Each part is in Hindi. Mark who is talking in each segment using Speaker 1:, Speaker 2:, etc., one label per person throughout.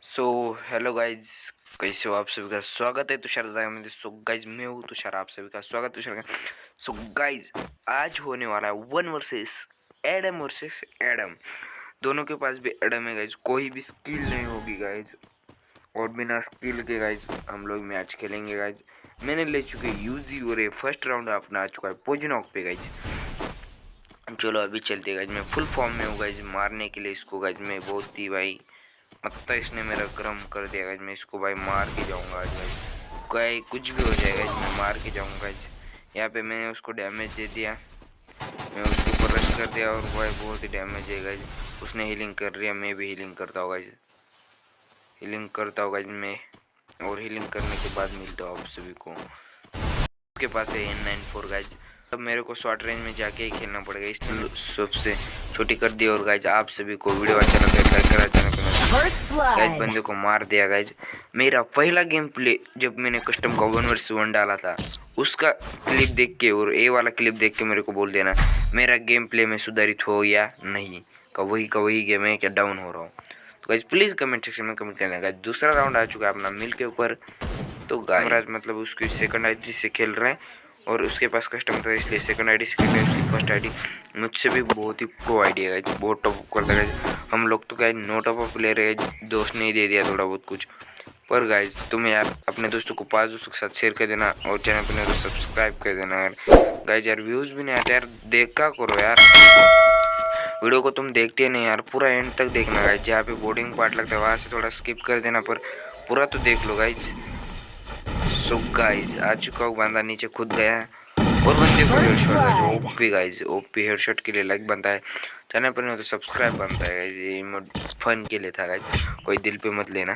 Speaker 1: सो हेलो गाइज, कैसे हो आप सभी का स्वागत है तुषार दादा में। सो गाइज मैं हूँ तुषार, आप सभी का स्वागत तुषार का। सो गाइज आज होने वाला है वन वर्सेस एडम। दोनों के पास भी एडम है गाइज, कोई भी स्किल नहीं होगी गाइज, और बिना स्किल के गाइज हम लोग मैच खेलेंगे गाइज। मैंने ले चुके यूजी और ये फर्स्ट राउंड अपना आ चुका है पोजनॉक पे गाइज। चलो अभी चलते गाइज, मैं फुल फॉर्म में हूँ गाइज मारने के लिए इसको गाइज। मैं बहुत ही भाई मतलब इसने मेरा गर्म कर दिया गाइज, मैं इसको भाई मार के जाऊंगा आज गाइज। कोई कुछ भी हो जाएगा गाइज, मैं मार के जाऊंगा गाइज। यहाँ पे मैंने उसको डैमेज दे दिया, मैं उसके ऊपर रश कर दिया और भाई बहुत ही डैमेज है गाइज। उसने हीलिंग कर रही है, मैं भी हीलिंग करता हूँ गाइज, हीलिंग करता हूँ गाइज मैं। और हीलिंग करने के बाद मिलता हूँ आप सभी को। उसके पास है N94 गाइज। अब मेरे को शॉर्ट रेंज में जाके ही खेलना पड़ेगा, इसने सबसे छोटी कर दी। और गाइज आप सभी को वीडियो अच्छा लगे लाइक करा, चैनल पे गाइज बंदे को मार दिया गाइज। मेरा पहला गेम प्ले जब मैंने कस्टम का 1v1 डाला था, उसका क्लिप देख के और ए वाला क्लिप देख के मेरे को बोल देना मेरा गेम प्ले में सुधारित हो या नहीं, का वही गेम है क्या डाउन हो रहा हूँ। तो गाइज प्लीज़ कमेंट सेक्शन में कमेंट करना गाइज। दूसरा राउंड आ चुका है अपना मिल के ऊपर। तो गाइज मतलब उसकी सेकंड आईडी से खेल रहे हैं और उसके पास कस्टम था, इसलिए सेकंड आईडी से खेल रहे हैं। उसकी फर्स्ट आईडी मुझसे भी बहुत ही प्रो आईडी है, बहुत टॉप करता है। हम लोग तो guys know top up player है, दोस्त ने ही दे दिया थोड़ा बहुत कुछ। पर गाइज तुम यार अपने दोस्तों को 5 दोस्तों के साथ शेयर कर देना और चैनल पर नहीं तो सब्सक्राइब कर देना यार। गाइज यार व्यूज़ भी नहीं आते यार, देखा करो यार वीडियो को, तुम देखते नहीं यार, पूरा एंड तक देखना गाइज। जहाँ पे बोर्डिंग पार्ट लगता है वहाँ से थोड़ा स्किप कर देना, पर पूरा तो देख लो गाइज। सो गाइज आ चुका हूँ, बंदा नीचे खुद गया है और बंदे को headshot OP guys, OP headshot के लिए लाइक बनता है, चैनल पर नहीं तो सब्सक्राइब बनता है गाइज। ये फन के लिए था गाइज, कोई दिल पे मत लेना।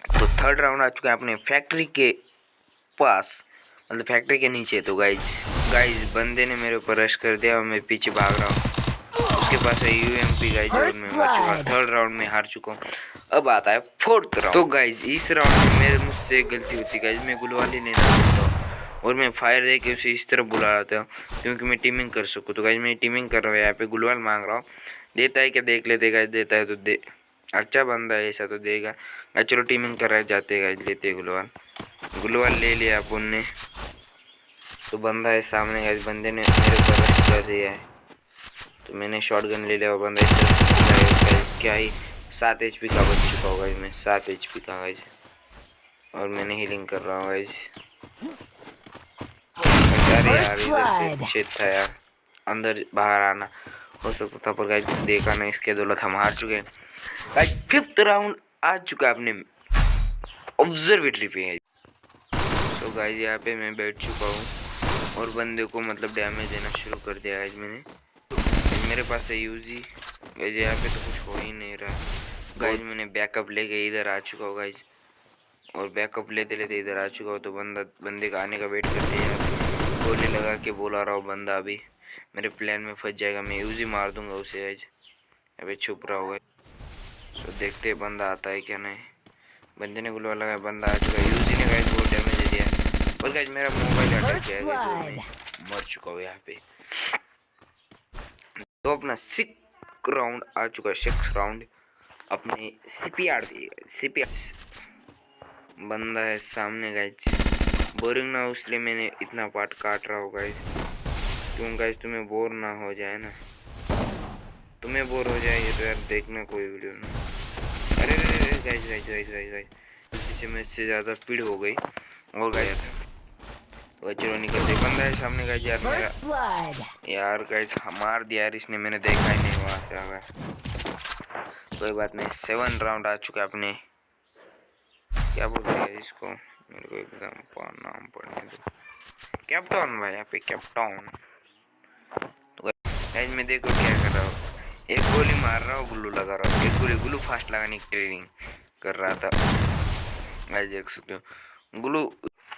Speaker 1: तो थर्ड राउंड आ चुका है अपने फैक्ट्री के पास, मतलब फैक्ट्री के नीचे। तो गाइज बंदे ने मेरे ऊपर रश कर दिया और मैं पीछे भाग रहा हूँ। उसके पास है UMP गाइज और मैं मर चुका। थर्ड राउंड में हार चुका हूँ। अब आता है फोर्थ राउंड। तो गाइज इस राउंड में मेरे मुझसे एक गलती होती गाइज, मैं गुलवाली लेना चाहता हूँ और मैं फायर दे के उसे इस तरफ बुला रहा था क्योंकि मैं टीमिंग कर सकूँ। तो गाइज मैं टीमिंग कर रहा हूँ, यहाँ पे गुलवाल मांग रहा हूँ। देता है क्या देख लेते गाइज, देता है तो दे, अच्छा बंदा है ऐसा तो देगा गाइज। चलो टीमिंग कर रहा है, जाते गाइज लेते गुलवाल। गुलवाल ले लिया अपन ने, तो बंदा है सामने गाइज, बंदे ने मेरे ऊपर रश कर दिया है तो मैंने शॉटगन ले लिया। वो बंदा इस क्या ही 7 HP का बच चुका होगा, मैं 7 HP का गाइज, और मैंने हीलिंग कर रहा हूँ गाइज। अरे यार इधर से शेट था यार, अंदर बाहर आना हो सकता था पर गाइज देखा नहीं, इसके दौलत हम हार चुके हैं गाइज। फिफ्थ राउंड आ चुका है अपने ऑब्जर्वेटरी पे गाइज। तो गाइज यहाँ पे मैं बैठ चुका हूँ और बंदे को मतलब डैमेज देना शुरू कर दिया गाइज मैंने। मेरे पास है यूजी गाइज, यहाँ पे तो कुछ हो ही नहीं रहा गाइज। मैंने बैकअप लेके इधर आ चुका हूँ गाइज, और बैकअप लेते लेते इधर आ चुका हूँ। तो बंदे का आने का वेट करते हैं, गोली लगा के बोला रहा हूँ, बंदा अभी मेरे प्लान में फंस जाएगा, मैं यूजी मार दूंगा उसे गाइज। अभी छुप रहा होगा, तो देखते हैं बंदा आता है क्या नहीं। बंदे ने गुलवा लगाया, बंदा आ चुका है। यूजी ने गाइज बहुत डैमेज दे दिया और गाइज मेरा मोबाइल अटैक किया गाइज और मैं मर चुका हूँ यहाँ पे। तो अपना 6 राउंड आ चुका है, 6 राउंड अपने CPR बंदा है सामने गाइज। बोरिंग ना हो इसलिए मैंने इतना पार्ट काट रहा हूँ गाइज, क्यों गाइज तुम्हें बोर ना हो जाए ना, तुम्हें बोर हो जाए ये तो यार देखना कोई वीडियो ना। अरे guys guys guys guys guys पीछे में से ज़्यादा स्पीड हो गई और गाइज चलो निकलते। बंदा है सामने गाइज, यार मेरा यार गाइज मार दिया यार इसने, मैंने देखा ही नहीं वहाँ से आ गया। कोई बात नहीं, 7 राउंड आ चुका है अपने, क्या बोलते हैं इसको, मेरे को एकदम नाम पढ़ने दो, कैप्टन भाई यहाँ पे कैप्टन। तो गाइज मैं देखो क्या कर रहा हूँ, एक गोली मार रहा हूँ, ग्लू लगा रहा हूँ, एक ग्लू फास्ट लगाने की ट्रेनिंग कर रहा था गाइज, देख सकते हो ग्लू।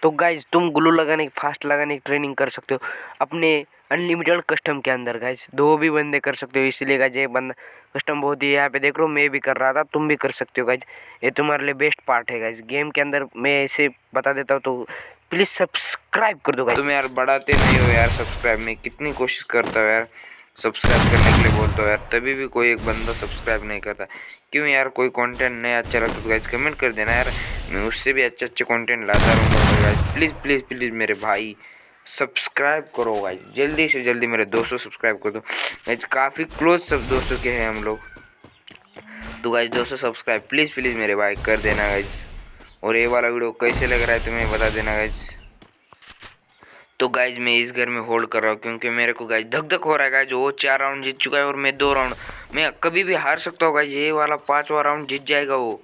Speaker 1: तो गाइज तुम ग्लू लगाने फास्ट लगाने की ट्रेनिंग कर सकते हो अपने अनलिमिटेड कस्टम के अंदर गाइज, 2 भी बंदे कर सकते हो। इसलिए गाइज एक बंदा कस्टम बहुत ही यहाँ पे देख रहा हूँ, मैं भी कर रहा था, तुम भी कर सकते हो गाइज। ये तुम्हारे लिए बेस्ट पार्ट है गाइज गेम के अंदर, मैं ऐसे बता देता हूँ। तो प्लीज़ सब्सक्राइब कर दो गाइज। तुम यार बढ़ाते नहीं हो यार सब्सक्राइब, में कितनी कोशिश करता हूँ यार, सब्सक्राइब करने के लिए बोलते हो यार, तभी भी कोई एक बंदा सब्सक्राइब नहीं करता। क्यों यार? कोई कंटेंट नहीं अच्छा लगता तो गाइज कमेंट कर देना यार, मैं उससे भी अच्छे अच्छे कंटेंट लाता रहूँगा। गाइज प्लीज़ प्लीज़ प्लीज़ मेरे भाई सब्सक्राइब करो गाइज, जल्दी से जल्दी मेरे 200 सब्सक्राइब कर दो गाइज, काफ़ी क्लोज सब दोस्तों के हैं हम लोग। तो गाइज 200 सब्सक्राइब प्लीज़ प्लीज़ मेरे भाई कर देना गाइज। और ये वाला वीडियो कैसे लग रहा है तुम्हें बता देना गाइज। तो गाइज मैं इस घर में होल्ड कर रहा हूँ क्योंकि मेरे को गाइज धक धक हो रहा है गाइज। वो 4 राउंड जीत चुका है और मैं 2 राउंड, मैं कभी भी हार सकता हूँ गाइज। ये वाला 5वां राउंड जीत जाएगा वो,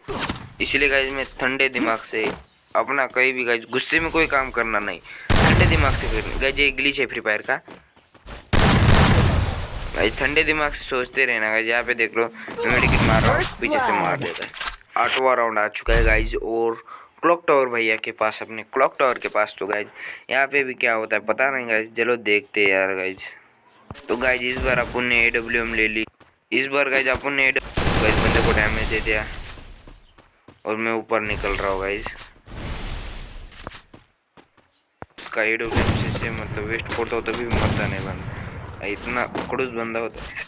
Speaker 1: इसलिए गाइज मैं ठंडे दिमाग से अपना कहीं भी गाइज गुस्से में कोई काम करना नहीं, ठंडे दिमाग से करना गाइज। ये ग्लिच है फ्री फायर का गाइज, ठंडे दिमाग से सोचते रहना गाइज। यहाँ पे देख लो मैं मेडिकेट मार रहा हूँ, पीछे से मार देता है। 8वां राउंड आ चुका है गाइज और क्लॉक टावर भैया के पास, अपने क्लॉक टावर के पास। तो गाइज यहाँ पे भी क्या होता है पता नहीं गाइज, चलो देखते यार गाइज। तो गाइज इस बार अपन ने AWM ले ली, इस बार गाइज अपन ने गाइज बंदे को डैमेज दे दिया और मैं ऊपर निकल रहा हूँ गाइज। उसका AWM से मतलब वेस्ट करता हो तभी मरता नहीं बंदा, इतना खड़ूस बंदा होता है।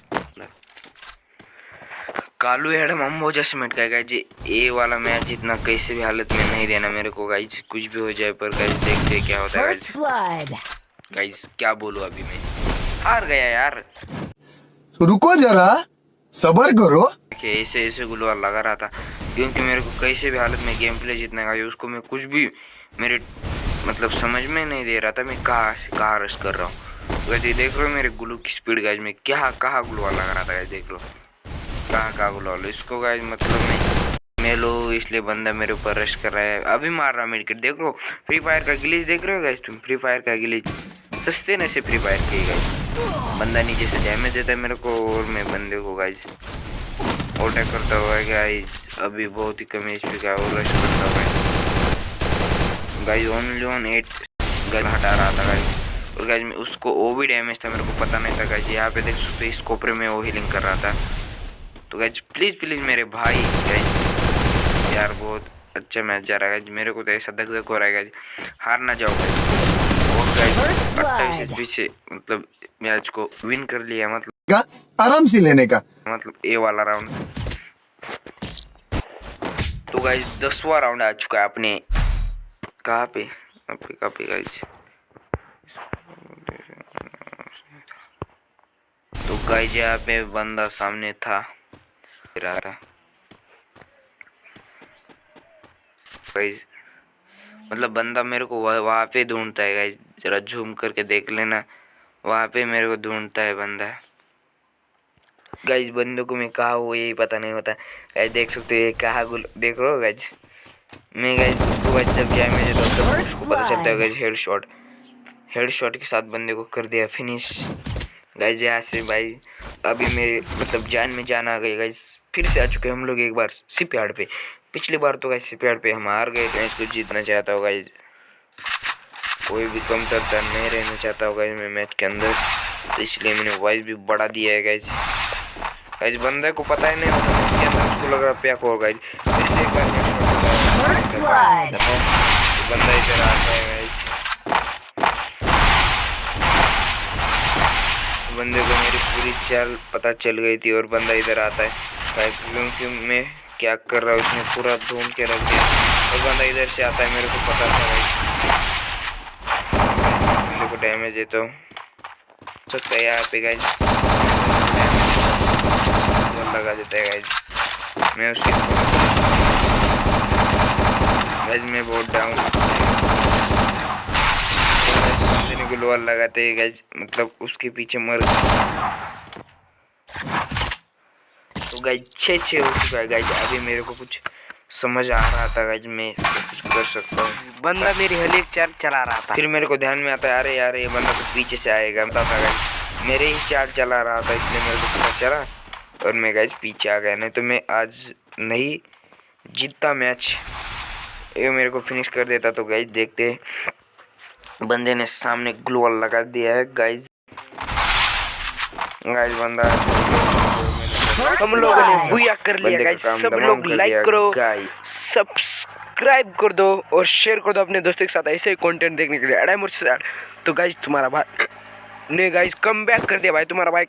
Speaker 1: कालू एडम अम्बो जैसे मिट गया गाइज। ये वाला मैच जितना कैसे भी हालत में नहीं देना मेरे को गाइज, कुछ भी हो जाए। पर गाइज देखते क्या होता है गाइज। गाइज क्या बोलूं, अभी मैं हार गया यार।
Speaker 2: रुको जरा सबर करो।
Speaker 1: ऐसे ऐसे गुलवार लगा रहा था क्योंकि मेरे को कैसे भी हालत में गेम प्ले जीतना गाइज, उसको मैं कुछ भी मेरे मतलब समझ में नहीं दे रहा था मैं कहाँ से कहाँ रश कर रहा हूँ। गाइज देख रहे हो मेरे गुलू की स्पीड गाइज, मैं क्या कहाँ गुलवार लगा रहा था गाइज, देख लो कहाँ गुलाव लो इसको गाइज। मतलब मैं लो इसलिए बंदा मेरे ऊपर रश कर रहा है, अभी मार रहा मेडिकेट। देख लो फ्री फायर का ग्लिच देख रहे हो गाइज तुम, फ्री फायर का ग्लिच सस्ते न से फ्री फायर के गाइज। बंदा नीचे से डैमेज देता है मेरे को और मैं बंदे को गाइज अटैक करता हुआ गाइज। अभी बहुत ही कम HP का और रश करता हुआ गाइज, ओनली ऑन 8 गाइज हटा रहा था गाइज। और गाइज में उसको वो भी डैमेज था, मेरे को पता नहीं था गाइज। यहाँ पे देख सकते इस कोपरे में वो हीलिंग कर रहा था। तो गाइज प्लीज़ प्लीज़ मेरे भाई गाइज यार बहुत अच्छा मैच जा रहा है गाइज, मेरे को तो ऐसा धक धक हो रहा है गाइज, हार ना जाओ गाइज। और गाइज 28 HP से मतलब मैच को विन कर लिया, मतलब
Speaker 2: आराम से लेने का
Speaker 1: मतलब ये वाला राउंड। तो गाइज 10वां राउंड आ चुका है अपने कहाँ पे गाइज। तो गाइज यहाँ पे बंदा सामने था रहा था गाइज, मतलब बंदा मेरे को वहाँ पे ढूंढता है गाइज, जरा झूम करके देख लेना, वहाँ पे मेरे को ढूंढता है बंदा गाइज। बंदों को मैं कहाँ हूँ यही पता नहीं होता गाइज, देख सकते हो ये कहाँ देख रहे हो गाइज। मैं गाइज उसको गाइज जब डैमेज देता हूँ तब उसको पता चलता है गाइज। हेडशॉट के साथ बंदे को कर दिया फिनिश गाइज। यहाँ से भाई अभी मेरे मतलब जान में जान आ गई गाइज, फिर से आ चुके हम लोग एक बार शिपयार्ड पे। पिछली बार तो गाइज शिपयार्ड पे हम हार गए, मैच को जीतना चाहता हूँ गाइज, कोई भी कमतरता नहीं रहना चाहता हूँ गाइज मैं मैच के अंदर, तो इसलिए मैंने वॉइस भी बढ़ा दिया है गाइज। गाइज बंदे को पता ही नहीं होता के अंदर, उसको लग रहा पैक हो गाइज। बंदा इधर आता है गाइज, बंदे को मेरी पूरी चाल पता चल गई थी और बंदा इधर आता है क्योंकि मैं क्या कर रहा हूँ उसने पूरा ढूंढ के रख दिया और बंदा इधर से आता है, मेरे को पता था भाई। बंदे को डैमेज देता हूँ सकता है यहाँ पे गाइज, लगा देता है गाइज। मैं उसके गाइज मैं बहुत डाउन को लोअर लगाते हैं गाइज, मतलब उसके पीछे मर। तो गाइज 6-6 हो चुका है गाइज। अभी मेरे को कुछ समझ आ रहा था गाइज मैं कुछ कर सकता हूँ, बंदा मेरी हल एक चाल चला रहा था, फिर मेरे को ध्यान में आता है अरे यार ये बंदा तो पीछे से आएगा, पता था गाइज मेरे ही चाल चला रहा था, इसलिए मेरे को पता चला और मैं गाइज पीछे आ गया। नहीं तो मैं आज नहीं जीतता मैच, ये मेरे को फिनिश कर देता। तो गाइज देखते बंदे ने सामने ग्लोअल लगा दिया है गाइज। बंदा हम लोगों ने बुया कर लिया गाइज। सब लोग लाइक करो, सब्सक्राइब कर दो और शेयर कर दो अपने दोस्तों के साथ ऐसे ही कंटेंट देखने के लिए। तो गाइज तुम्हारा भाई ने गाइज कम बैक कर दिया भाई, तुम्हारा भाई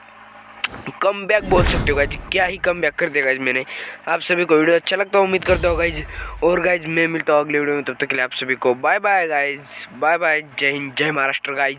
Speaker 1: कम बैक बोल सकते हो गाइज, क्या ही कम बैक कर दिया गाइज मैंने। आप सभी को वीडियो अच्छा लगता है उम्मीद करता हूँ गाइज। और गाइज मैं मिलता हूँ अगले वीडियो में, तब तक के लिए आप सभी को bye bye guys, bye bye, जय हिंद जय महाराष्ट्र गाइज।